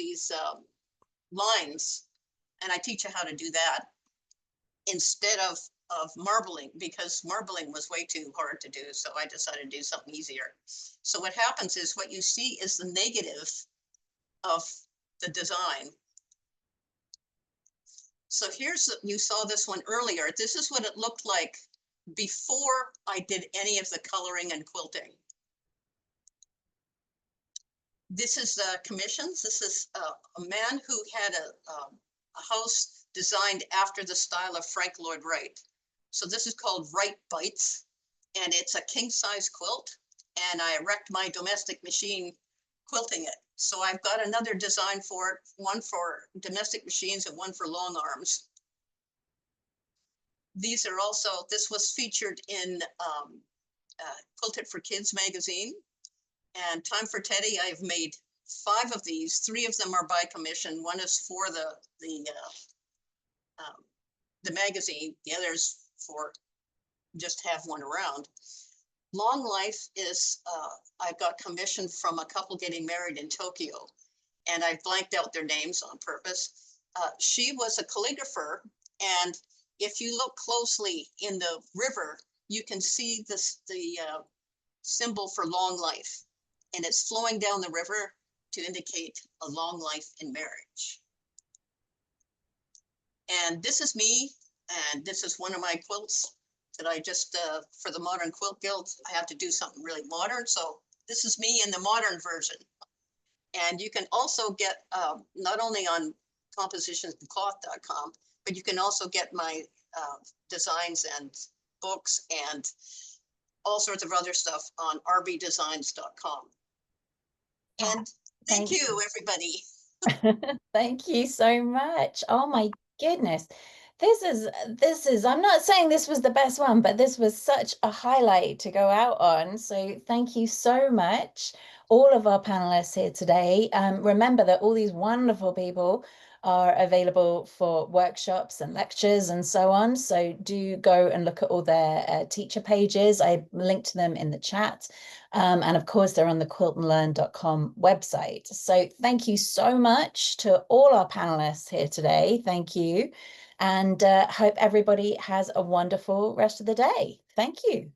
lines, and I teach you how to do that instead of marbling, because marbling was way too hard to do. So I decided to do something easier. So what happens is what you see is the negative of the design. So you saw this one earlier. This is what it looked like before I did any of the coloring and quilting. This is commissions. This is a man who had a house designed after the style of Frank Lloyd Wright. So this is called Wright Bites, and it's a king size quilt. And I wrecked my domestic machine quilting it. So I've got another design for it, one for domestic machines and one for long arms. These are also, this was featured in Quilted for Kids magazine. And Time for Teddy, I've made 5 of these. 3 of them are by commission. One is for the magazine. The other's for just have one around. Long Life is, I got commissioned from a couple getting married in Tokyo, and I blanked out their names on purpose. She was a calligrapher, and if you look closely in the river, you can see the symbol for long life, and it's flowing down the river to indicate a long life in marriage. And this is me, and this is one of my quilts that I just, for the Modern Quilt Guild, I have to do something really modern. So this is me in the modern version. And you can also get, not only on compositionsandcloth.com, but you can also get my designs and books and all sorts of other stuff on rbdesigns.com. And thank you, everybody. Thank you so much. Oh my goodness. This is, I'm not saying this was the best one, but this was such a highlight to go out on. So thank you so much, all of our panelists here today. Remember that all these wonderful people are available for workshops and lectures and so on. So do go and look at all their teacher pages. I linked them in the chat. And of course, they're on the quiltandlearn.com website. So thank you so much to all our panelists here today. Thank you. And hope everybody has a wonderful rest of the day. Thank you.